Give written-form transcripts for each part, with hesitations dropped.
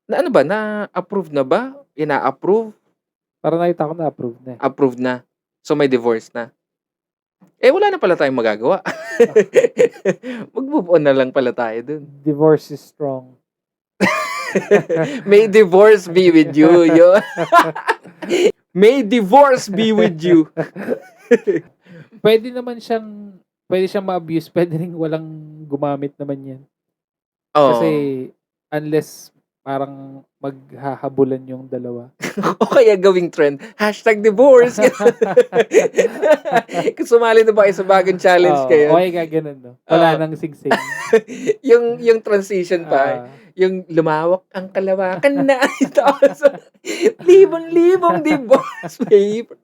Na ano ba, na-approve na ba? Ina-approve? Parang nakita ko na-approve na, eh. Approved na? So, may divorce na? Eh, wala na pala tayong magagawa. Mag-move on na lang pala tayo dun. Divorce is strong. May divorce be with you, May divorce be with you. Pwede siyang ma-abuse, pwede ring walang gumamit naman 'yan. Kasi Oo. unless parang maghahabulan yung dalawa. O kaya gawing trend, #divorce. Kung sumali na ba kayo sa bagong challenge Oo, ngayon? okey nga gano'n 'no, wala Oo. ng singsing. Yung transition pa, Oo. yung lumawak ang kalawakan na tapos libong-libong divorce paper.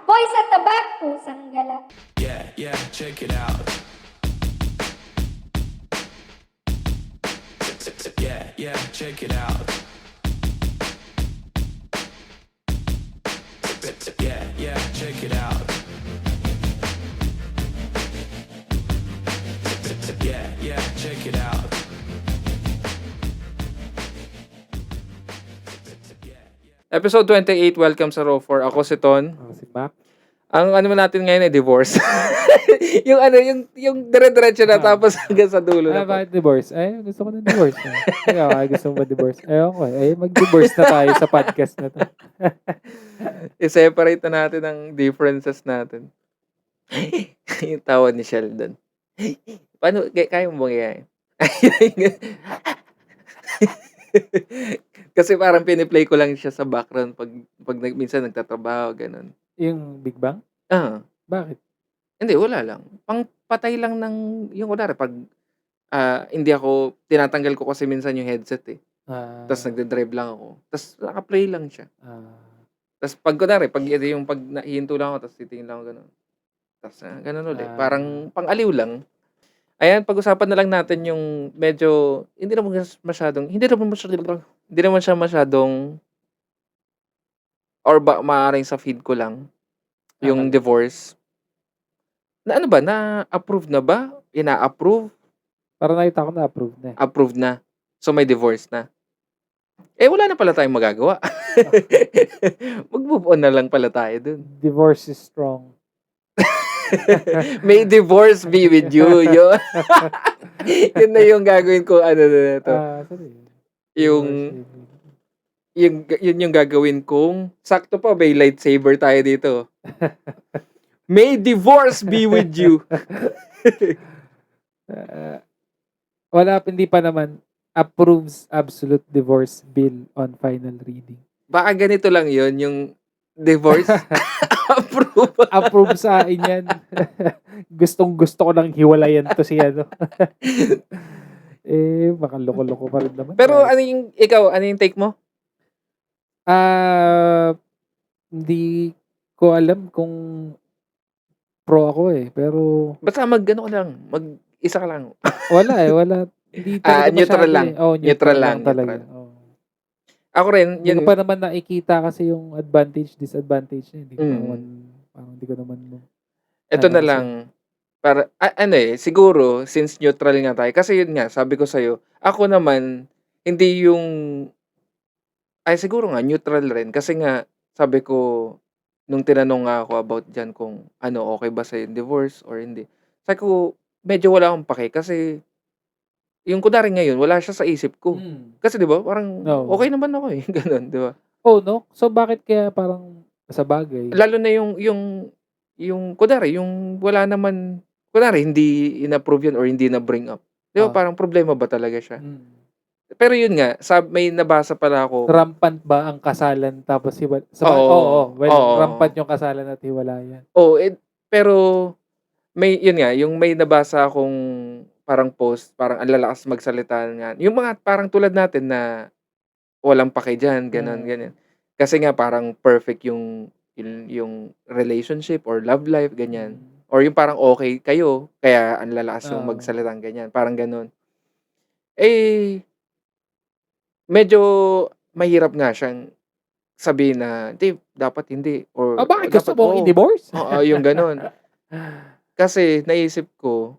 Boy sa tabak, pusang gala. Yeah, check it out. Yeah, check it out. Yeah, check it out. Yeah, check it out. Episode 28, welcome sa Raw 4. Ako si Ton. Ako si Mac. Ang ano natin ngayon ay divorce. yung dire-diretso na tapos hanggang sa dulo na po. Bakit divorce? Ay, gusto ko ng divorce, eh. Ikaw, gusto mo ba divorce? Ayoko, eh. Mag-divorce na tayo sa podcast na 'to. I-separate na natin ang differences natin. Yung tawa ni Sheldon. Paano, kaya mo bang Kasi parang pini-play ko lang siya sa background pag minsan nagtatrabaho, gano'n. Yung Big Bang? Oo. Bakit? Hindi, wala lang. Pangpatay lang ng yung kunwari 'pag, hindi ako tinatanggal ko kasi minsan yung headset, eh. Ta's nagde-drive lang ako, ta's naka-play lang siya. Ta's 'pag kunwari 'pag yung 'pag nahihinto lang ako ta's titingin lang ako gano'n. Ta's, gano'n ulit. Parang pang-aliw lang. Ayan, pag-usapan na lang natin yung medyo hindi naman siya masyadong or maaaring sa feed ko lang, yung Okey. divorce. Na ano ba, na-approve na ba? Ina-approve? Parang nakita ko na-approve na, eh. Approved na? So, may divorce na? Eh, wala na pala tayong magagawa. Mag-move on na lang pala tayo dun. Divorce is strong. May divorce be with you, Yun na yung gagawin ko ano na to. Sorry. Yung yun yung gagawin kong sakto pa may lightsaber tayo dito. May divorce be with you. Hindi pa naman approves absolute divorce bill on final reading. Baka ganito lang yun, yung divorce approve. Approve sa akin yan. Gustong-gusto ko nang hiwalayan to si ano. Baka loko-loko pa rin naman. Pero ano yung take mo? Hindi ko alam kung pro ako, eh, pero Basta mag-ano ka lang, mag-isa ka lang. wala. Hindi talaga Neutral masyado, lang. eh. Oo, Neutral lang, talaga. neutral. Oo. Ako rin, Hindi ko yun. pa naman nakikita kasi yung advantage, disadvantage niya. Hindi ko naman Ito na kasi. lang, para siguro since neutral nga tayo, kasi yun nga, sabi ko sa'yo, ako naman, hindi yung siguro nga neutral rin kasi nga sabi ko, nung tinanong nga ako about diyan kung okay ba sa'yo yung divorce or hindi, sabi ko, medyo wala akong pake kasi yung kunwari ngayon wala siya sa isip ko. Kasi 'di ba parang Oo. okay naman ako, eh, gano'n, 'di ba? Oh, 'no? So, bakit kaya parang sabagay? Lalo na yung kunwari yung wala naman kunwari hindi in-approve yun or hindi na-bring up. 'Di ba parang problema ba talaga siya? Pero yun nga, may nabasa pala ako. Rampant ba ang kasalan tapos Oo, oo. rampant yung kasalan at hiwalayan. Oo, pero yun nga, yung may nabasa akong parang post, parang ang lalakas magsalita nga. Yung mga parang tulad natin na walang pake diyan, gano'n, ganyan. Kasi nga parang perfect yung relationship or love life, ganyan. Or yung parang okay kayo, kaya ang lalakas yung magsalitang ganyan, parang gano'n. Eh, medyo mahirap nga siyang sabihin na, "Hindi, dapat hindi," or Bakit gusto dapat mong oo. i-divorce? Oo, yung gano'n. Kasi naisip ko,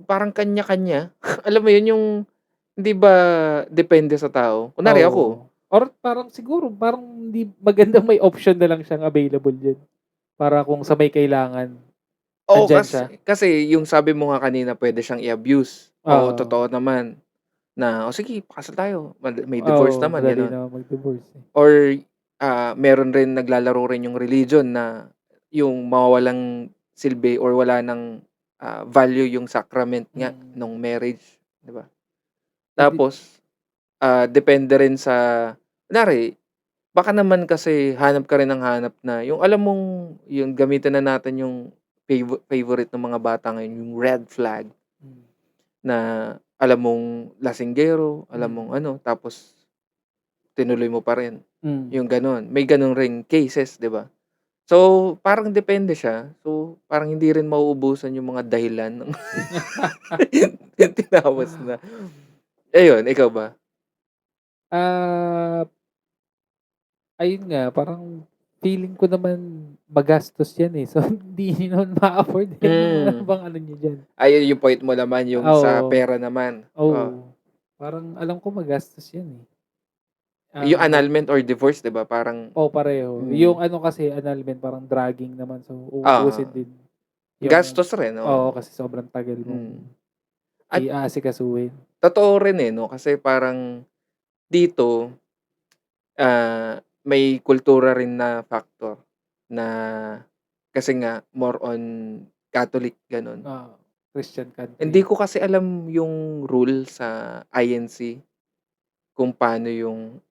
parang kanya-kanya. Alam mo yun, Hindi ba depende sa tao? Kunwari ako, Oo. Or parang siguro, parang hindi magandang may option na lang siyang available diyan. Para kung sa may kailangan, oo, andiyan siya. kasi yung sabi mo nga kanina puwede siyang i-abuse. Oo, Oo. totoo naman na, "O sige pakasal tayo." May divorce Oo, naman, madali gano'n. naman mag-divorce, eh. Or, meron rin naglalaro rin yung religion na yung mawawalang silbi or wala ng, value yung sacrament nga Mm. nung marriage, 'di ba? Eh, di Tapos, depende rin sa kunwari baka naman kasi hanap ka rin ng hanap na yung alam mong yung gamitin na natin yung favorite ng mga bata ngayon, yung red flag hmm, na alam mong lasinggero, alam mong mm, ano, tapos tinuloy mo pa rin, mm. yung gano'n. May gano'n ring cases, 'di ba? So, parang depende siya. So, parang hindi rin mauubusan yung mga dahilan ng yung tinawas na. Ayun, ikaw ba? Ah, ayun nga, parang feeling ko naman magastos 'yan, eh. So, hindi naman ma-afford, eh. Ano Hmm, bang ano niyo diyan? ayun yung point mo naman, yung sa Oo, pera naman. Oh, oo. Parang alam ko magastos 'yan, eh. yung Mag annulment or divorce, 'di ba, parang Oo, pareho. hmm, Yung ano kasi annulment parang dragging naman, so oo, uubusin din yung gastos rin, oo, oo. kasi sobrang tagal mong Hmm, at aasikasuhin. totoo rin, eh, 'no, kasi parang dito, may kultura rin na factor na kasi nga more on Catholic, gano'n. Oo, Christian Hindi country. ko kasi alam yung rule sa INC kung paano yung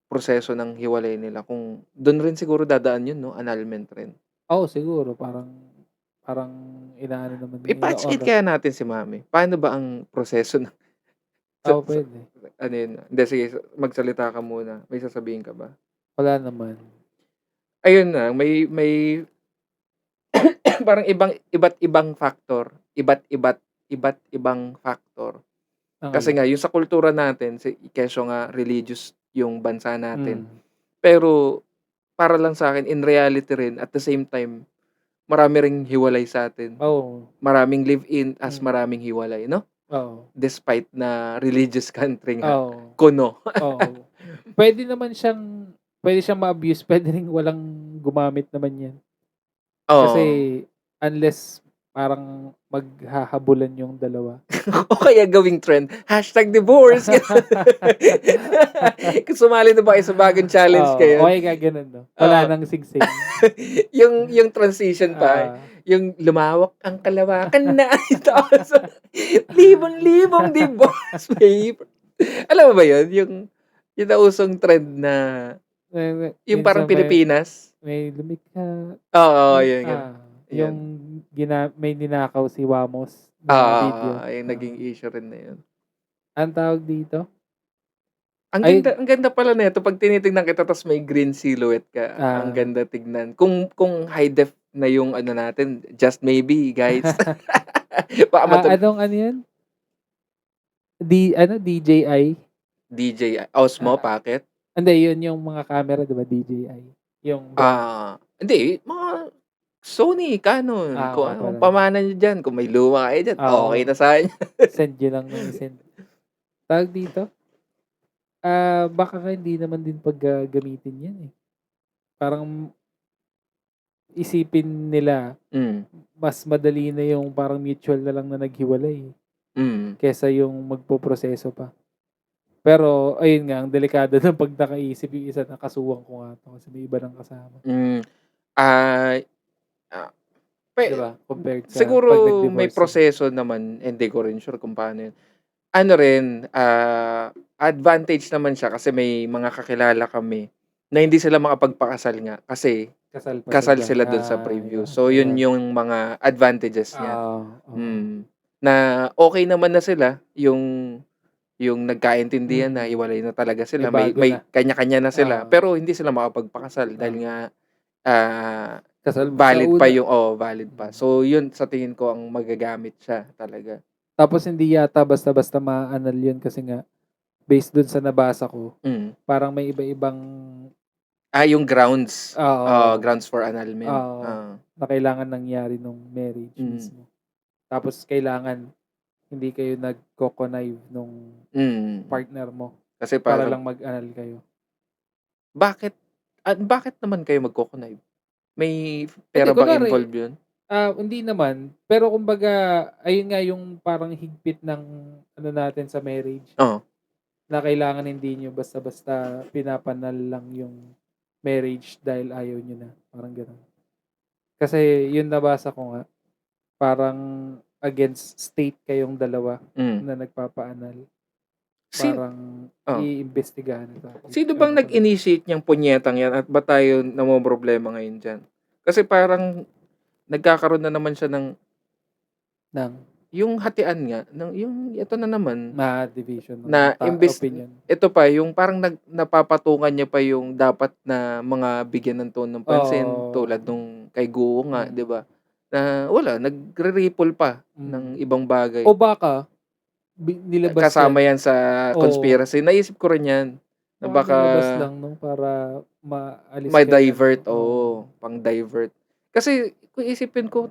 proseso ng hiwalay nila, kung dun rin siguro dadaan yun 'no, annulment rin. Oo, siguro parang parang inaano naman nila, Ipa-tsa-skate ino-oral. kaya natin si mami, paano ba ang proseso ng Oo, sa puwede. ano yun, hindi sige magsalita ka muna, may sasabihin ka ba? Wala naman. Ayun nga, may parang iba't ibang factor. Ang Kasi alin? nga yung sa kultura natin kesyo nga religious yung bansa natin, Hmm, pero para lang sa'kin in reality rin at the same time, marami ring hiwalay sa'tin. oo, Maraming live-in as mm, maraming hiwalay 'no? oo, Despite na religious country nga, oo, kuno. oo. Puwede naman puwede siyang ma-abuse, puwede ring walang gumamit naman 'yan. Kasi Oo. unless parang maghahabulan yung dalawa. O kaya gawing trend, #divorce gano'n. Kung sumali na ba kayo sa bagong challenge Oo, ngayon, okey nga gano'n 'no, wala oo. ng singsing. Yung transition pa, Oo. yung lumawak ang kalawakan na tapos libong-libong divorce paper. Alam mo ba yun, yung nausong trend na yung parang Minsan may Pilipinas? may lumikha Oo, may yun gano'n. yung Yun. may ninakaw si Wamos na video, Oo, yung naging oo. issue rin na yun. Anong tawag dito? Ang ganda Ayun, ang ganda pala nito 'pag tinitingnan kita ta's may green silhouette ka, ang ah, ganda tignan. Kung high def na yung ano natin, just maybe guys. Baka anong ano 'yun? DJI? DJI Osmo Ah, Pocket? hindi 'yun yung mga camera 'di ba, DJI, yung brand. Hindi mga Sony, Canon, kung Oo nga ano, pala 'no, pamana niyo diyan, kung may luma kayo diyan, okey oo, na sa'kin. send niyo lang ng i-send. Tawag dito, baka nga hindi naman din gagamitin 'yan, eh. Parang isipin nila Hmm, mas madali na yung parang mutual na lang na naghiwalay, mm, kaysa yung magpoproseso pa. Pero ayun nga, ang delikado ng 'pag nakaisip yung isa na kasuhan ko nga 'to kasi may iba ng kasama, hmm. Ah, ah, 'di pe ba? Compared sa siguro 'pag may nag-divorce, eh. proseso naman, hindi ko rin sure kung paano yun. Ano rin, advantage naman siya kasi may mga kakilala kami na hindi sila makapagpakasal nga kasi Kasal pa kasal sila, sila dun sa previous. ayun, So, yun ayun. yung mga advantages niya. Oo, oo. Na okey naman na sila, yung nagkaintindihan na Mm, hiwalay na talaga may sila, bago na, may kanya-kanya na sila, oo, pero hindi sila makapagpakasal dahil oo. nga, Kasal pa sa valid pa una, yung valid pa. mm. So, yun sa tingin ko ang magagamit siya talaga. Tapos hindi yata basta-basta maa-annul yun kasi nga based dun sa nabasa ko, Mm. parang may iba-ibang Yung grounds, oo, grounds for annulment, oo, na kailangan nangyari nung marriage mm. mismo. Tapos kailangan hindi kayo nagko-connive nung Mm. partner mo Kasi para parang lang mag-anal kayo. bakit naman kayo magko-connive? May Hindi, pera bang kunwari, involved yun? hindi naman. Pero kumbaga, ayun nga yung parang higpit ng ano natin sa marriage. Oo. Na kailangan hindi nyo basta-basta pinapanal lang yung marriage dahil ayaw nyo na. Parang gano'n. Kasi yun nabasa ko nga, parang against state kayong dalawa Mm. na nagpapaanal. Sin Parang oh. iimbestigahan ito. Sino bang Ewan ko lang. nag-initiate niyang punyetang yan at ba't tayo namomroblema ngayon diyan? Kasi parang nagkakaroon na naman siya ng Ng yung hatian nga ng yung ito na naman division ng na imbes opinion. ito pa yung parang napapatungan niya pa yung dapat na mga bigyan ng tono ng pansin Oo. tulad nung kay Guo nga, Mm. 'di ba? Na wala, nagre-ripple pa ng ibang bagay. O baka, nilabas Kasama yan. yan sa Oo. conspiracy. Naisip ko rin yan na Baka baka nilabas lang para maalis may kayo. divert, Oo. pang-divert. Kasi kung isipin ko,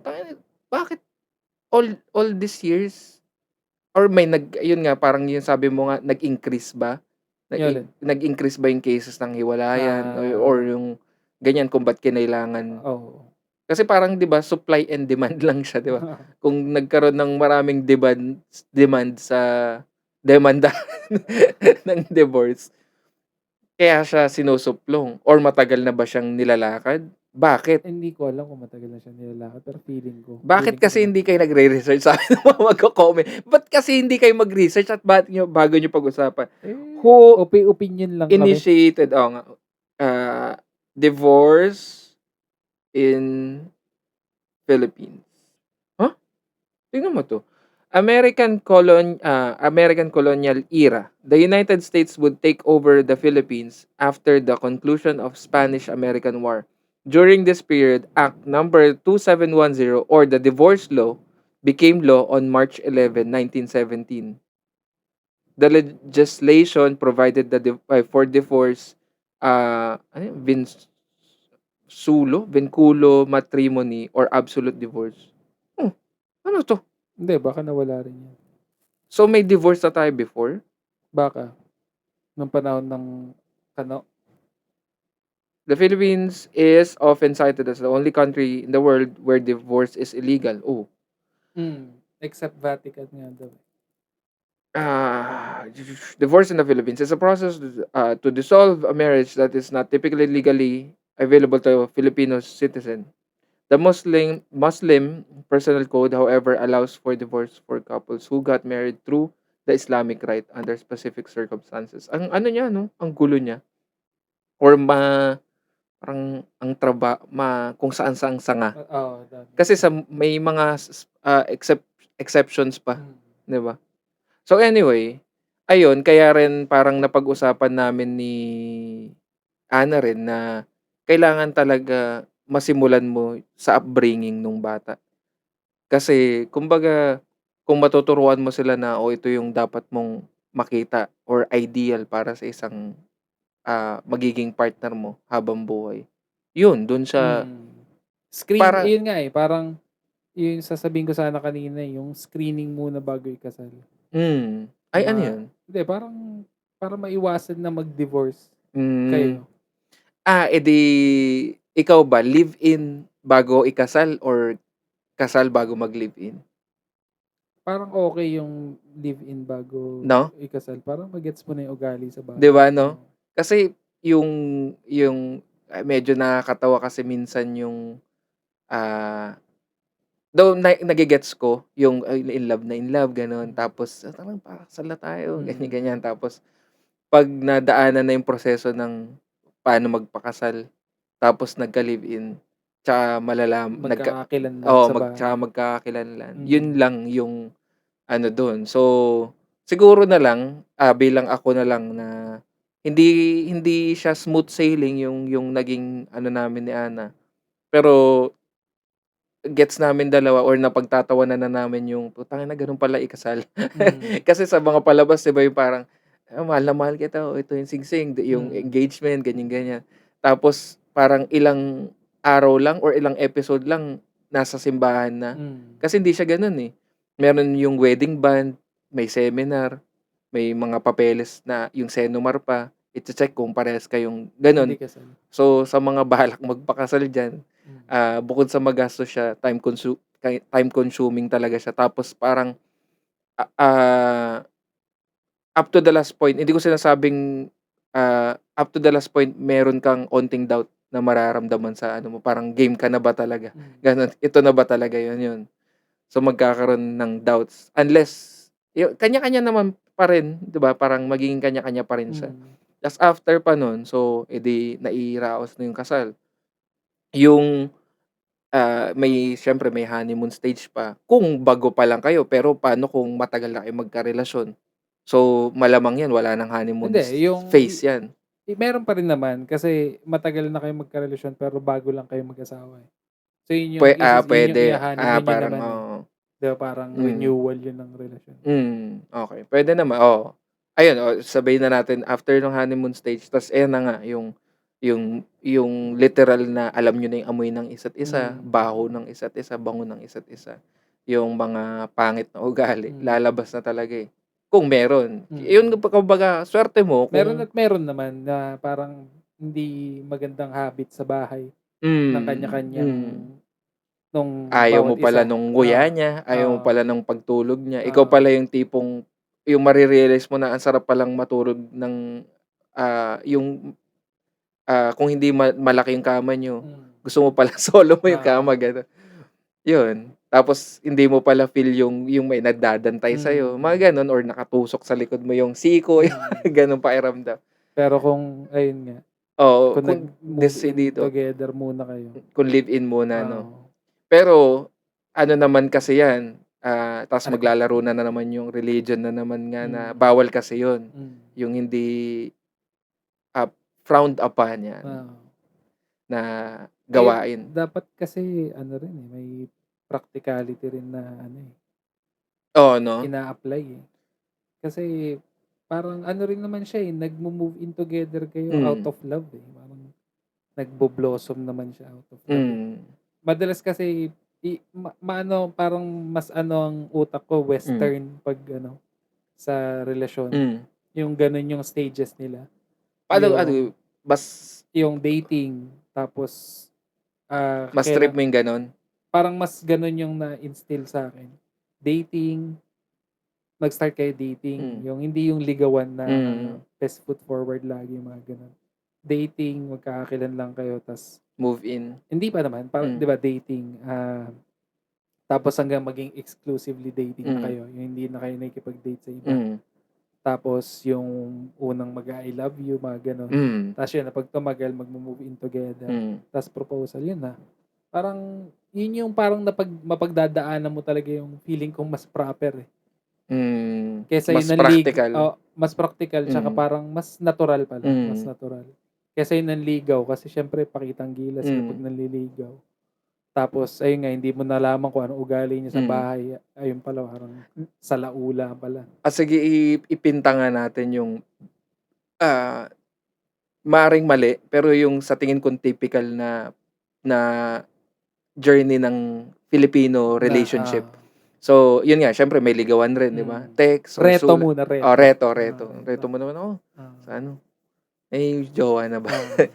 bakit all these years or may yun nga, parang yung sabi mo nga, nag-increase ba? Yun. Nag-increase ba yung cases ng hiwalayan or yung ganyan kung ba't kinailangan? Oo. Kasi parang 'di ba, supply and demand lang siya, 'di ba? Kung nagkaroon ng maraming demand sa demanda ng divorce, kaya siya sinusuplong or matagal na ba siyang nilalakad? Bakit? Hindi ko alam kung matagal na siya nilalakad, pero feeling ko. Bakit Feeling ko kasi naman. hindi kayo nagre-research? Sabi ng mga magko-comment. Ba't kasi hindi kayo mag-research at bago nyo pag-usapan? Who Opinion lang kami. initiated, divorce in Philippines? Huh? Tingnan mo 'to. American colonial era. The United States would take over the Philippines after the conclusion of Spanish-American War. During this period, Act number 2710 or the Divorce Law became law on March 11, 1917. The legislation provided for divorce vinculo matrimony or absolute divorce. Ano to? Hindi, baka nawala rin yan. So may divorce na tayo before? Baka. Nung panahon ng The Philippines is often cited as the only country in the world where divorce is illegal. Except Vatican nga daw. Divorce in the Philippines is a process to dissolve a marriage that is not typically legally available to a Filipino citizen. The Muslim Personal Code, however, allows for divorce for couples who got married through the Islamic rite under specific circumstances. Ang ano niya, no? Ang gulo niya. Or parang kung saan-saang sanga. Oo, dami. Kasi may mga exceptions pa, 'di ba? So anyway, ayun, kaya rin parang napag-usapan namin ni Ana rin na kailangan talaga masimulan mo sa upbringing nung bata. Kasi kumbaga, kung matuturuan mo sila na, ito yung dapat mong makita or ideal para sa isang magiging partner mo habang buhay. Yun, dun siya Yun nga parang yung sasabihin ko sana kanina, yung screening muna bago ikasal. Ay, ano yun? Hindi, parang para maiwasan na mag-divorce Hmm. kayo. Edi ikaw ba live-in bago ikasal or kasal bago mag-live-in? Parang okay yung live-in bago No? ikasal. Parang magets mo na yung ugali sa bahay. 'Di ba, no? Kasi yung medyo nakakatawa kasi minsan yung though nage-gets ko yung in love gano'n, tapos parang pakasal na tayo, ganyan. Tapos 'pag nadaanan na yung proseso ng paano magpakasal, tapos nagka-live-in, tsaka magkakakilanlan. Yun lang yung ano dun. So, siguro na lang, bilang ako na lang na hindi siya smooth sailing yung naging ano namin ni Ana. Pero gets namin dalawa or napagtatawanan na namin yung, "Putang ina, ganun pala ikasal." Kasi sa mga palabas 'di ba yung parang, "Mahal na mahal kita, ito yung singsing," yung engagement, ganyan. Tapos parang ilang araw lang or ilang episode lang nasa simbahan na. Kasi hindi siya ganun, eh. Meron yung wedding band, may seminar, may mga papeles na yung Senomar pa, iche-check kung parehas kayong Hindi gano'n. kasal. So, sa mga balak magpakasal diyan, Mm. bukod sa magastos siya, time consuming talaga siya. Tapos parang, ah, ah, up to the last point, hindi ko sinasabing, up to the last point meron kang onting doubt na mararamdaman sa ano mo, parang game ka na ba talaga, Mm. gano'n. Ito na ba talaga 'yun. So, magkakaroon ng doubts unless kanya-kanya naman pa rin, 'di ba, parang magiging kanya-kanya pa rin siya. Mm. Tas after pa nun, so, nairaos na yung kasal. Yung, may siyempre may honeymoon stage pa, kung bago pa lang kayo, pero paano kung matagal na kayong magkarelasyon? So, malamang 'yan wala ng honeymoon Hindi, yung phase 'yan. meron pa rin naman kasi matagal na kayong magkarelasyon pero bago lang kayo mag-asawa, eh. So, yun yung Puwede, iha-honeymoon niyo parang naman, eh. oo. 'Di ba parang Hmm. renewal yun ng relasyon. Okey. Puwede naman, oo. Ayun, sabihin na natin after nung honeymoon stage ta's ayan na nga yung literal na alam niyo na yung amoy ng isa't isa, Mm. baho ng isa't isa, bango ng isa't isa. Yung mga pangit na ugali Mm. lalabas na talaga, eh, kung meron. Yun Mm. kumbaga swerte mo Meron kung at meron naman na parang hindi magandang habit sa bahay ng hmm, kanya-kanyang hmm. nung Ayaw mo bawat pala isa. nung nguya niya, ayaw mo Oo, pala ng pagtulog niya, ikaw oo. pala yung tipong yung mare-realize mo na ang sarap palang matulog ng, yung, kung hindi malaki yung kama niyo, Mm. gusto mo pala solo mo yung Oo. kama gano'n. Yun, tapos hindi mo pala feel yung may nagdadantay sa'yo, Mm. mga gano'n or nakatusok sa likod mo yung siko, yung Mm. gano'ng pakiramdam. Pero kung ayun nga, Oo, kung kung nag-move in desidido, together muna kayo, kung live-in muna 'no. oo. Pero ano naman kasi 'yan, ta's Ano po? maglalaro na naman yung religion na naman nga na Mm. bawal kasi yun, Mm. yung hindi, ah, frowned upon 'yan Oo. na Eh, gawain. dapat kasi ano rin, eh, may practicality rin na ano, eh, Oo 'no? ina-apply, eh. Kasi parang ano rin naman siya, eh, nagmo-move in together kayo out Mm, of love, eh, parang nagbo-blossom naman siya out of love, eh. mm, Madalas kasi maano parang mas ano ang utak ko hmm, western 'pag ano, sa relasyon, hmm. yung gano'n yung stages nila. Paano Yung ano, mas yung dating tapos, mas trip kailan mo yung gano'n? parang mas gano'n yung na-instill sa'kin. Dating, mag-start kayo dating, Hmm, yung hindi yung ligawan na mm, best foot forward lagi, mga gano'n. Dating, magkakakilanlan kayo ta's move in, hindi pa naman, parang 'di hmm, ba dating, tapos hanggang maging exclusively dating na mm, kayo, yung hindi na kayo nakikipag-date sa iba. mm, Tapos yung unang mag-a-I love you, mga gano'n. hmm, Ta's yun na 'pag tumagal magmo-move in together, hmm, ta's proposal, yun na. Parang yun yung parang mapagdadaanan mo talaga yung feeling kong mas proper, eh. Kaysa yung mas praktikal, mas praktikal tsaka mm, parang mas natural pala, mas mm, natural. Kaysa yung nanligaw kasi siyempre pakitang gilas, eh, 'pag hmm, nanliligaw. Tapos ayun nga, hindi mo nalaman kung anong ugali niya sa hmm. bahay, ayun pala parang salaula pala. Sige, ipinta nga natin yung, ah, maaaring mali, pero yung sa tingin kong typical na na journey ng Filipino Na relationship. So, yun nga siyempre may ligawan rin, 'di ba? mm. Text or Reto muna, reto. reto. Reto Reto. mo naman, Oo, sa ano, may jowa na ba? oo.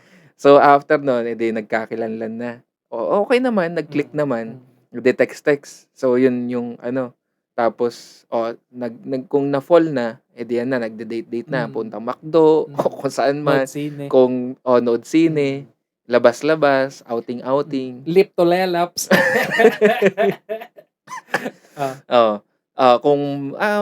So, after nun, eh, di nagkakilanlan na. Okey naman, nag-click Mm, naman, mm, nagte-text-text. So, yun yung ano, tapos, kung na-fall na, eh, di yan na nagde-date-date na, mm, puntang McDo o mm. kung saan Nood man, sine, nood sine, mm, labas-labas, outing-outing. lip to lelaps. Ah, Oo, kung,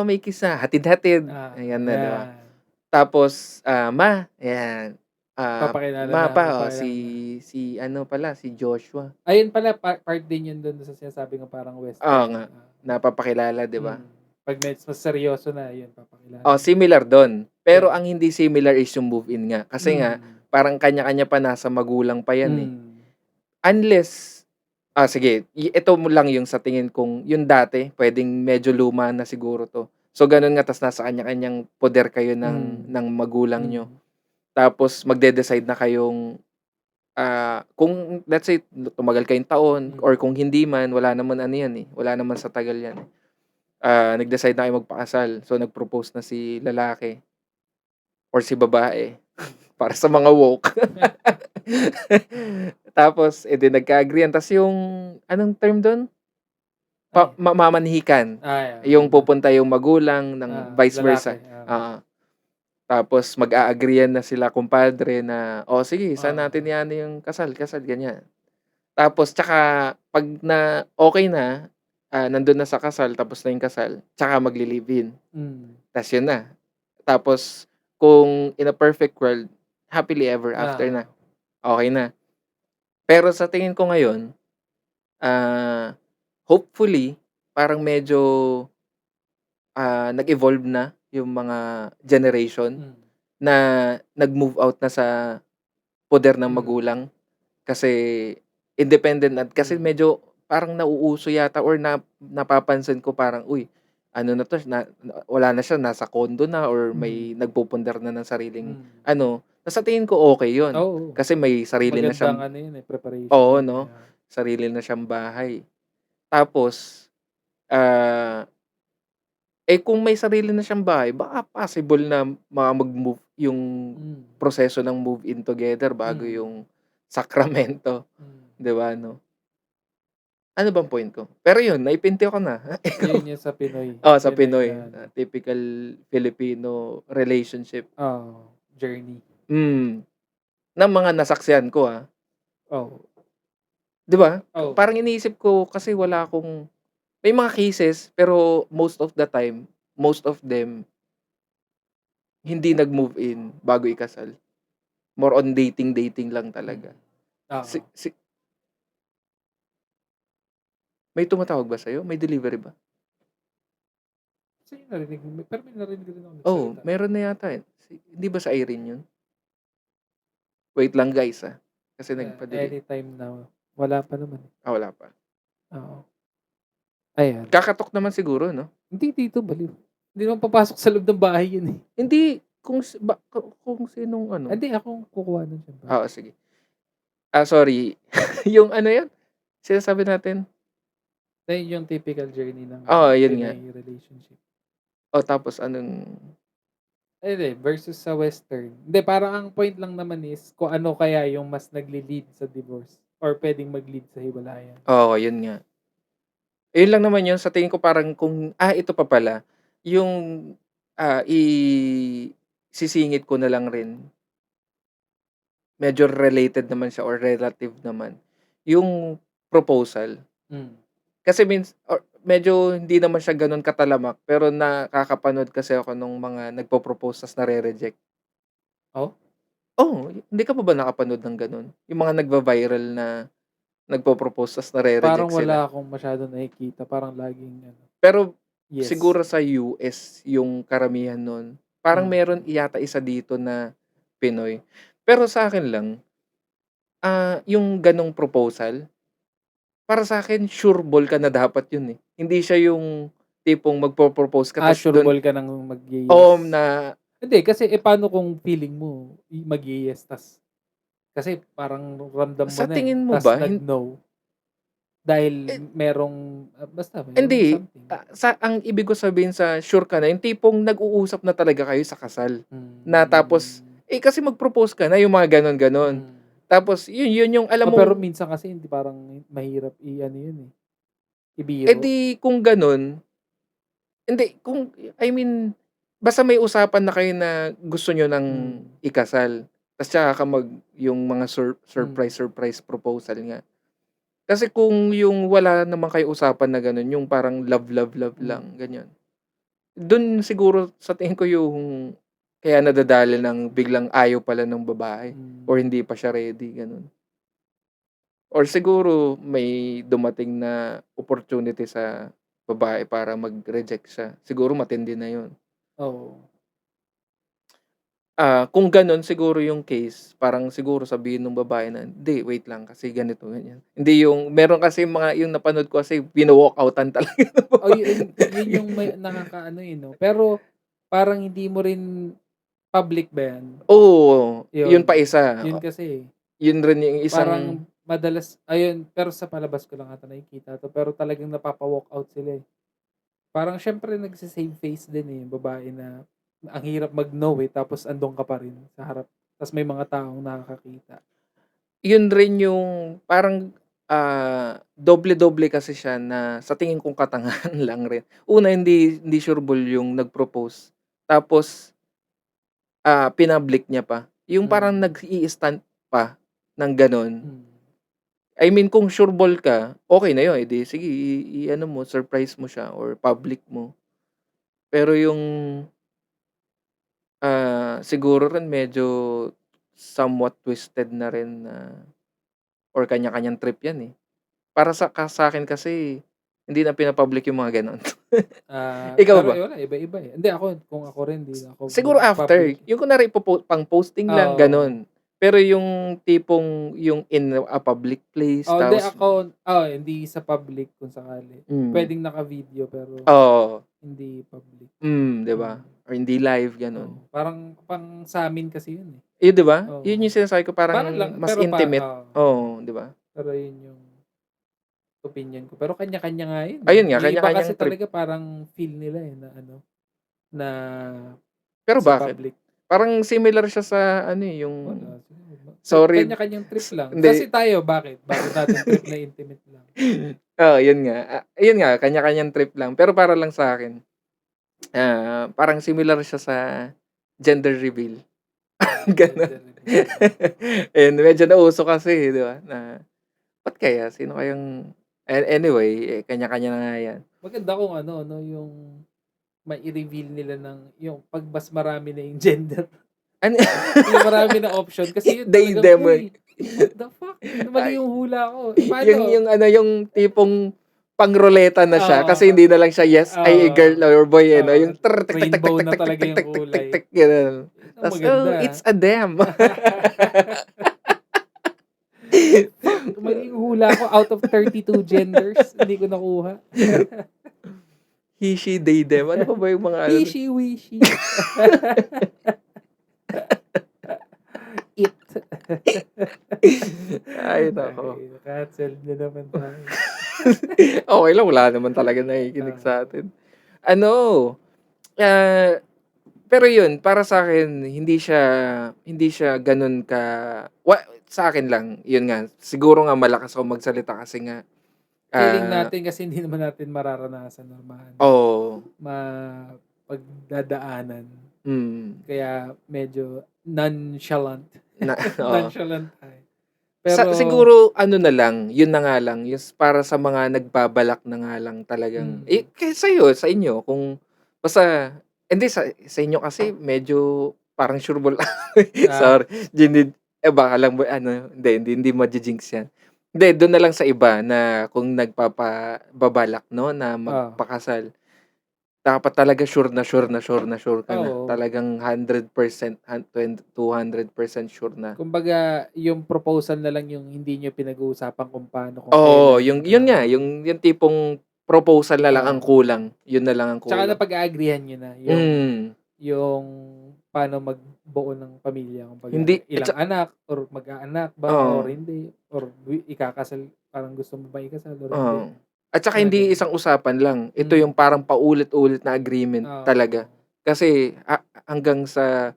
may kiss na, hatid-hatid, ayan na, 'di ba? yan. Tapos, "Ma," ayan, Papakilala "Ma na, pa, papakilala na. si ano pala, si Joshua." Ayun pala part din yun dun sa sinasabi kong parang Oo western, nga, napapakilala, 'di ba? mm. 'Pag mas seryoso na, yun papakilala Oh, na. similar dun. Pero Yeah, ang hindi similar is yung move-in nga. Kasi nga, mm, parang kanya-kanya pa, nasa magulang pa yan, eh. mm, Unless sige, ito mo lang yung sa tingin kong yung dati, puwedeng medyo luma na siguro 'to. So, gano'n nga ta's nasa kanya-kanyang poder kayo mm, ng magulang niyo. mm, Tapos magde-decide na kayong, kung let's say tumagal kayong taon or mm, kung hindi man, wala naman ano yan, eh, wala naman sa tagal yan, eh. nag-decide na kayo magpakasal. So, nag-propose na si lalaki or si babae para sa mga woke. Tapos, nagka-agree-an. Tas yung anong term dun? Ay, Mamanhikan. Yung magulang. pupunta yung magulang ng vice versa. Lalaki. Oo. Tapos mag-a-agree-an na sila kumpadre na, "O sige, saan natin i-ano yung kasal," ganyan. Tapos tsaka 'pag okey na, nandun na sa kasal, tapos na yung kasal, tsaka magli-live-in. Tas yun na. Tapos kung in a perfect world, happily ever after na, okey na. Pero sa tingin ko ngayon, hopefully parang medyo, nag-evolve na yung mga generation na nag-move out na sa poder ng magulang. Kasi independent na kasi medyo parang nauuso yata or napapansin ko parang, uy, ano na 'to wala na siya, nasa condo na or may nagpupundar na ng sariling ano. Sa tingin ko okey yun. Oo. Kasi may sarili na Magandang siyang yun, preparation oo, yun, 'no, sarili na siyang bahay. Tapos, ah, kung may sarili na siyang bahay baka possible na mag-move yung proseso ng move-in together bago yung sakramento, 'di ba, 'no? Ano bang point ko? Pero yun, naipinti ko na. Yun yung sa Pinoy. Oo, sa Pinoy Pinoy, na typical Filipino relationship. journey. Na mga nasaksihan ko, Oo. 'di ba? Oo. Parang iniisip ko kasi may mga cases pero most of the time, most of them hindi nag-move in bago ikasal. More on dating lang talaga. Si Oo. si May tumatawag ba sa'yo? May delivery ba? Kasi narinig mo, pero may narinig rin ako Oo, nagsalita. meron na yata, hindi ba sa Irene yun? Wait lang guys, kasi nagpa-delay. Anytime now. Wala pa naman. Wala pa. Oo. Ayan. Kakatok naman siguro, 'no? Hindi dito, baliw. Hindi naman papasok sa loob ng bahay yun, eh. Hindi, kung sinong ano. Hindi, akong kukuha nun siyempre. Oo, sige. Sorry. Yung ano yun, sinasabi natin? Yun yung typical journey ng Oo, yun nga. Pinoy relationship. Tapos anong Versus sa Western. Hindi, parang ang point lang naman is kung ano kaya yung mas nagli-lead sa divorce or pwedeng mag-lead sa hiwalayan. oo, yun nga. Yun lang naman yun sa tingin ko parang ito pa pala, yung, isisingit ko na lang rin, medyo related naman siya or relative naman, yung proposal. Kasi medyo hindi naman siya gano'n katalamak pero nakakapanood kasi ako nung mga nagpo-propose tas nare-reject. Oh? Oo, hindi ka pa ba nakapanood ng gano'n? Yung mga nagva-viral na nagpo-propose tas Parang nare-reject sila. wala akong masyadong nakikita. Parang laging Pero yes. siguro sa US yung karamihan nun. Parang meron yata isa dito na Pinoy. Pero sa akin lang, yung gano'ng proposal, para sa akin sure ball ka na dapat yun, eh. Hindi siya yung tipong magpo-propose ka tas sure dun ball ka ng mag-ye-yes. oo, na Hindi, kasi paano kung feeling mo mag-ye-yes kasi parang ramdam mo sa na, tingin mo tas ba nag-no dahil merong basta merong hindi, something. ang ibig ko sabihin sa sure ka na, yung tipong nag-uusap na talaga kayo sa kasal. Na tapos, kasi mag-propose ka na, yung mga gano'n. Tapos yun yung alam pero mong minsan kasi hindi, parang mahirap i-ano yun, ibiro. di kung gano'n hindi, I mean, basta may usapan na kayo na gusto niyo ng ikasal, tas tsaka ka yung mga surprise proposal nga. Kasi kung yung wala naman kayong usapan na gano'n, yung parang love lang, ganyan. Dun siguro sa tingin ko yung kaya nadadali ng biglang ayaw pala ng babae or hindi pa siya ready, gano'n. Or siguro may dumating na opportunity sa babae para mag-reject siya. Siguro matindi na yun. Oo. Kung gano'n siguro yung case, parang siguro sabihin nung babae na, "Hindi, wait lang kasi ganito, ganyan." Hindi yung meron kasi yung napanood ko kasi wino-walk-outan talaga ng babae. Yun yung may nakakaano, 'no? Pero parang hindi mo rin public ba yan? Oo, yun pa isa. Yun kasi, Yun rin yung parang isang madalas pero sa palabas ko lang ata nakikita 'to, pero talagang napapa-walk out sila, parang siyempre nagse-save face din, eh, yung babae na ang hirap mag-no, eh, tapos andun ka pa rin sa harap, ta's may mga taong nakakakita. Yun rin yung parang, doble-doble kasi siya na sa tingin kong katangahan lang rin. Una, hindi sureball yung nag-propose, tapos, pinablik niya pa. Yung parang Mm. nag-i-stunt pa ng gano'n. Hmm. I mean kung sureball ka, okey na yun, eh, di sige i-ano mo, surprise mo siya or public mo. Pero yung, siguro rin medyo somewhat twisted na rin na or kanya-kanyang trip yan, eh. Para sa'kin kasi hindi na pina-public yung mga gano'n. Ikaw Pero, ba? eh, wala iba-iba, eh. Hindi ako, kung ako rin hindi na ako Siguro after, mag-public, eh. yung kunwari pang-posting lang Oo. gano'n. Pero yung tipong yung in a public place Oo, hindi tapos ako hindi sa public kung sakali. hmm, Puwedeng naka-video pero oo, hindi public. 'di ba? Mm. Or hindi live gano'n. Oo, parang pang sa'min kasi yun, eh. 'Di ba? Yun Oo, yung sinasabi ko parang para lang mas pero intimate, oo, oo, 'di ba? pero yun yung opinyon ko. Pero kanya-kanya nga yun, eh. Ayun nga, Yung iba kanya-kanyang kasi trip. talaga parang feel nila, eh, na ano, na Pero sa bakit? public. Parang similar siya sa ano, eh, yung Wala siguro sorry kanya-kanyang trip lang. hindi. Kasi tayo bakit? Bakit natin trip na intimate lang? Oo, yun nga. Ayun nga, kanya-kanyang trip lang. Pero para lang sa'kin, parang similar siya sa gender reveal, gano'n. Gender reveal. And medyo nauso kasi, 'di ba, na ba't kaya? Sino kayang anyway, eh, kanya-kanya na nga 'yan. Maganda kung ano 'no, yung mai-reveal nila ng yung 'pag mas marami na yung gender, Ano yung marami na option kasi yun they, talagang, them, "Uy, what the fuck? Mali ay, yung hula ko." yung Paano? ano, yung tipong pangroleta na siya Oo, kasi hindi na lang siya yes, ay, oo, girl or boy, eh, 'no, oo, yung trrr tik tik tik tik rainbow tik na tik tik talaga tik yung tik tik tik kulay. tik gano'n. Yun ang Ta's, "Oh, maganda. it's a them." Fuck, mali yung hula ko out of 32 genders, hindi ko nakuha. He, she, they, them. Ano pa ba yung mga ano He, dun? she, we, she. It. Ay naku. Ay, cancel na naman tayo. Okey lang, wala naman talagang nakikinig Oo. sa'tin. Ano, ah, pero yun para sa'kin hindi siya gano'n sa'kin lang, yun nga, siguro nga malakas ako magsalita kasi nga, Feeling ah natin kasi hindi naman natin mararanasan or oo, mapagdadaanan. mm, Kaya medyo nonchalant. na oo. Nonchalant tayo. Pero Siguro ano na lang, yun na nga lang, yung para sa mga nagbabalak na nga lang talagang kaya sa inyo kung basta hindi sa inyo kasi medyo parang sureball ah, sorry, baka lang ano, hindi maji-jinx yan. Hindi, dun na lang sa iba na kung nagpapababalak 'no, na oo. magpakasal, dapat talaga sure na sure na sure na sure ka na. Oo. Talagang 100%, 200% sure na. Kumbaga yung proposal na lang yung hindi niyo pinag-uusapan kung paano, kung Oo, kailan, yun nga, yung tipong proposal na lang ang oo. kulang, yun na lang ang Tsaka kulang. napag-a-agreehan niyo na Hmm, yung paano magbuo ng pamilya, hindi kumbaga ilang anak or mag-aanak ba or oo, hindi, or ikakasal, parang gusto mo ba ikasal or hindi, oo. At saka mga hindi gano'n. isang usapan lang, ito Hmm, yung parang paulit-ulit na agreement oo. talaga. Kasi, hanggang sa,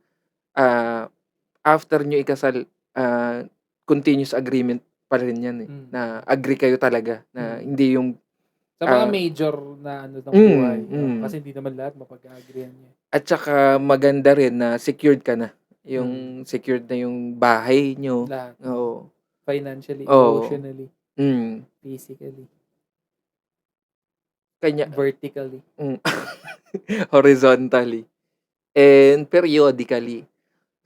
ah, after niyo ikasal, continuous agreement pa rin yan, eh, Mm, na agree kayo talaga na mm. hindi yung, Sa mga ah major na ano ng buhay, oo, mm. kasi hindi naman lahat mapag-a-agreehan niyo, eh. At saka maganda rin na secured ka na, Mm, yung secured na yung bahay niyo, lahat, oo, financially, oo, emotionally, hmm, physically, kanya vertically. hmm, horizontally and periodically.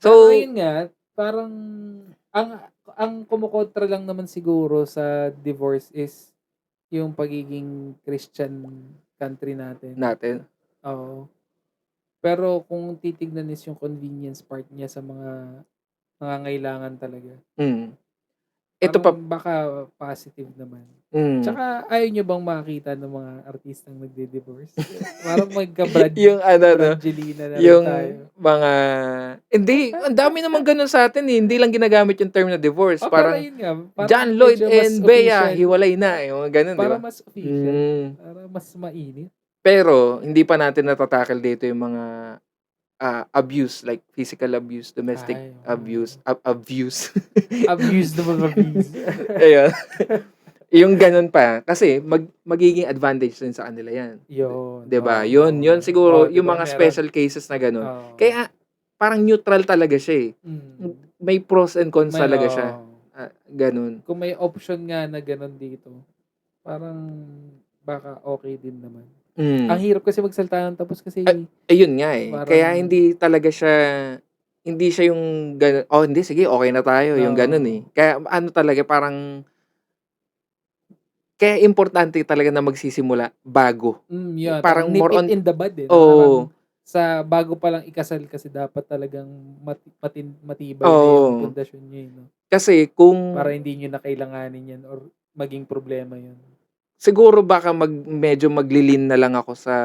Pero So ayun nga, parang ang kumokontra lang naman siguro sa divorce is yung pagiging Christian country natin, natin, oo. Pero kung titignan is yung convenience part niya sa mga nangangailangan talaga, ito pa parang baka positive naman. hmm, Tsaka ayaw niyo bang makita ng mga artistang nagdi-divorce? Parang magka-Brad yung ano 'no, Brangelina na rin yung tayo. mga hindi, ang dami namang gano'n sa'tin, eh, hindi lang ginagamit yung term na divorce, Oh, pero parang ayun nga, parang John Lloyd medyo mas and Bea official. hiwalay na, yung mga gano'n, 'di Para ba? mas official, Hmm. para mas mainit. Pero hindi pa natin nata-tackle dito yung mga, abuse like physical abuse, domestic Ay, abuse, abuse. abuse na mga bees. Ayun. Yung gano'n pa, kasi magiging advantage din sa kanila 'yan, Yun, 'di ba? oo. Yun siguro 'Di yung ba mga meron special cases na gano'n. oo. Kaya parang neutral talaga siya, eh. May pros and cons May talaga siya, gano'n. kung may option nga na gano'n dito, parang baka okay din naman. Ang hirap kasi magsalita ng tapos kasi Ayun nga, eh. Kaya parang hindi siya yung gano'n, "Oh, hindi sige okey na tayo," yung gano'n, eh. oo. Kaya ano talaga parang kaya importante talaga na magsisimula bago. Yun parang Parang nip more it on in the bud, eh, 'no? Parang oo, sa bago pa lang ikasal kasi dapat talagang matibay na yung oo. pundasyon niyo, eh, 'no? Kasi kung Para hindi niyo na kailanganin yan or maging problema yun. siguro baka medyo magli-lean na lang ako sa,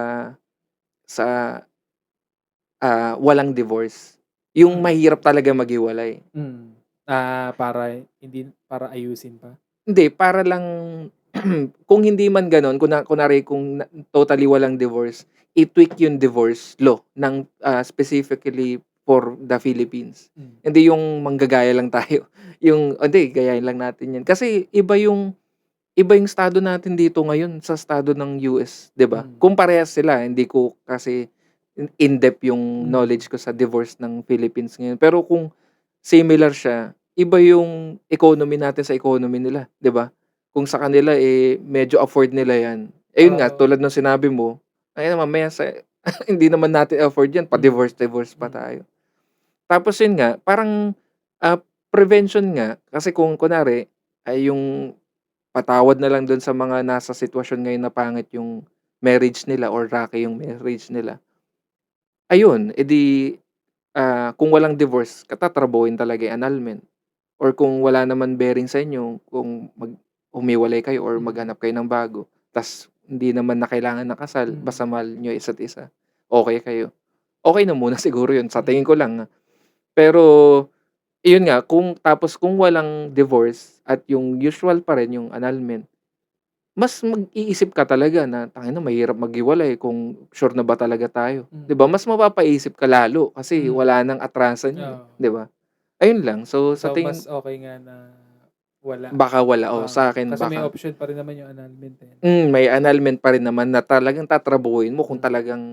walang divorce. Yung mahirap talaga maghiwalay. Para ayusin pa? Hindi, para lang kung hindi man gano'n, kunwari kung totally walang divorce, i-tweak yung divorce law ng, specifically for the Philippines. Hindi yung manggagaya lang tayo, yung, "Hindi, gayahin lang natin 'yan." Kasi iba yung estado natin dito ngayon sa estado ng US, 'di ba? Kung parehas sila, hindi ko kasi in-depth yung knowledge ko sa divorce ng Philippines ngayon. Pero kung similar siya, iba yung economy natin sa economy nila, 'di ba? Kung sa kanila, eh, medyo afford nila 'yan. Ayun nga, Oo. tulad ng sinabi mo, ayun mamaya hindi naman natin afford 'yan, pa-divorce-divorce pa Hmm. tayo. Tapos yun nga, parang, prevention nga, kasi kung kunwari ay yung patawad na lang dun sa mga nasa sitwasyon ngayon na pangit yung marriage nila or rocky yung marriage nila. Ayun, kung walang divorce, tatrabahuhin talaga yung annulment or kung wala naman bearing sa inyo, kung humiwalay kayo or maghanap kayo ng bago, ta's hindi naman na kailangan ng kasal, basta mahal niyo isa't isa, okey kayo. Okey na muna siguro yun sa tingin ko lang, Pero iyon nga, kung walang divorce at yung usual pa rin yung annulment, mas mag-iisip ka talaga na, "Tangina mahirap maghiwalay kung sure na ba talaga tayo?" 'Di ba, mas mapapaisip ka lalo kasi wala ng atrasan yun, eh, Oo. 'di ba? Ayun lang, so sa So, tingin mas okay nga na wala. baka wala, sa'kin Kasi may baka option pa rin naman yung annulment, eh. may annulment pa rin naman na talagang tatrabahuhin mo kung Hmm. talagang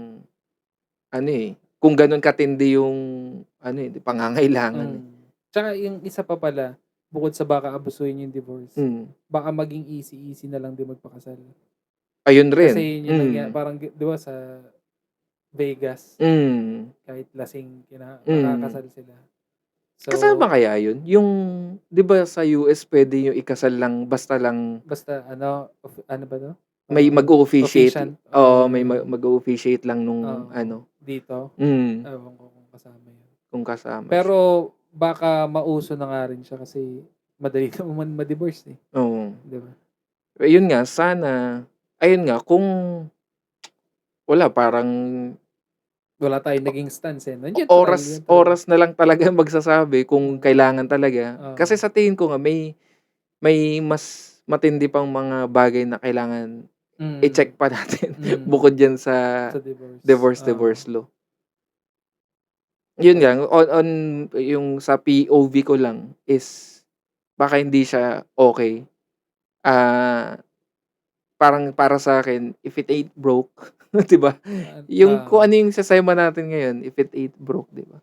ano, eh, kung ganon katindi yung ano, eh, pangangailangan, eh. Tsaka yung isa pa pala, bukod sa baka abusuhin yung divorce, Hmm, baka maging easy-easy na lang din magpakasal. ayun Kasi rin, yun yung parang 'di ba sa Vegas, hmm. kahit lasing Mm. nakakasal sila. So, Kasama kaya yun? Yung 'di ba sa US puwede yung ikasal lang basta lang basta ano ba 'to? may mag-o-officiate, Officiant, oo, may mag-o-officiate lang nung ano, dito, mm, ewan ko kung kasama yun. kung kasama siya. Pero baka mauso na nga rin siya kasi madali naman ma-divorce, eh, Oo. 'di ba? Ayun nga sana ayun nga kung wala parang Wala tayong naging stance, eh, 'no? Neutral, oras neutral. oras na lang talaga ang magsasabi kung Mm, kailangan talaga. oo. Kasi sa tingin ko nga may mas matindi pang mga bagay na kailangan Mm, i-check pa natin mm. bukod diyan sa Sa divorce, divorce law. Yun nga, on yung sa POV ko lang is baka hindi siya okey. Ah, Parang para sa'kin, if it ain't broke, 'di ba? Yung kung ano yung sistema natin ngayon, if it ain't broke, 'di ba?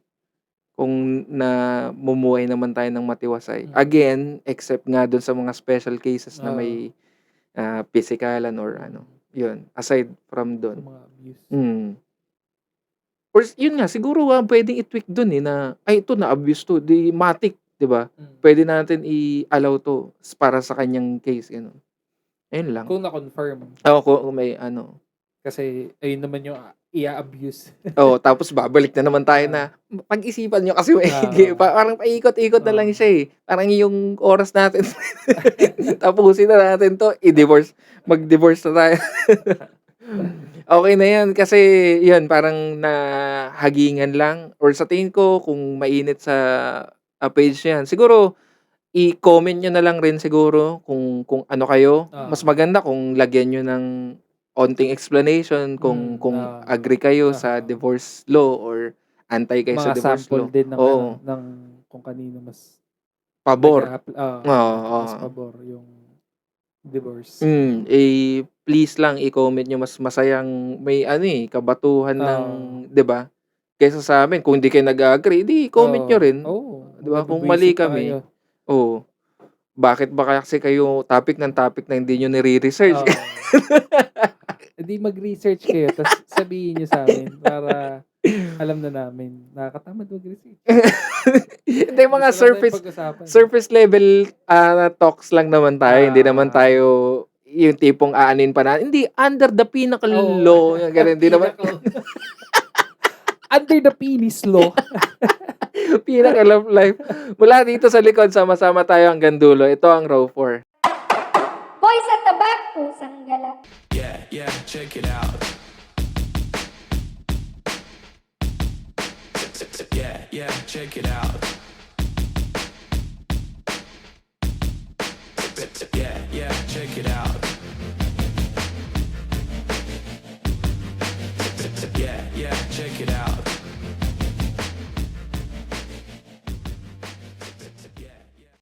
Kung namumuhay naman tayo ng matiwasay. Again, except nga dun sa mga special cases na oo, may, pisikalan or ano, yun, aside from sa dun. mga abuse. Mm. Or yun nga, siguro nga puwedeng i-tweak dun, eh, na, "Ay ito na-abuse 'to, 'di matic," 'di ba? Puwede natin i-allow 'to para sa kanyang case, gano'n. Ayun lang. Kung na-confirm, Oo, kung may ano kasi ayun naman yung i-a-abuse. oo, tapos babalik na naman tayo Oo, na, "Pag-isipan niyo kasi maigi." oo, Parang paikot-ikot na lang oo. siya, eh. Parang yung oras natin tapusin na natin 'to, mag-divorce na tayo. Okey na 'yan kasi 'yun parang nahagingan lang or sa tingin ko kung mainit sa, page niyo 'yan, siguro i-comment niyo na lang rin siguro kung ano kayo. Mas Oo, maganda kung lagyan niyo ng onting explanation kung agree kayo sa divorce law or antay kayo sa Mga divorce sample law. din ng Oo, ng kung kanino mas pabor. mas Oo. pabor yung divorce. Please lang i-comment niyo mas masayang may kabatuhan ng 'di ba? Kaysa sa amin kung hindi kayo nag-a-agree, 'di comment niyo rin, Oo, 'di ba? Kung mali magbibwisit pa kami, kayo. oo. Bakit ba kasi kayo topic ng topic na hindi niyo nire-research? Oo. Eh, di mag-research kayo ta's sabihin niyo sa'min para alam na namin. Nakakatamad mag-research. Hindi, mga Gusto lang namin pag-usapan. surface level talks lang naman tayo. Hindi naman tayo yung tipong aanuhin pa na, hindi, under the pinnacle Oo. law, yung gano'n. Hindi naman Under the penis law. pinnacle of life. Mula dito sa likod, sama-sama tayo hanggang dulo. Ito ang row 4. Boy sa tabak, pusang gala. Yeah, yeah, check it out. Yeah, yeah, check it out. Yeah, yeah, check it out. Yeah, yeah, check it out.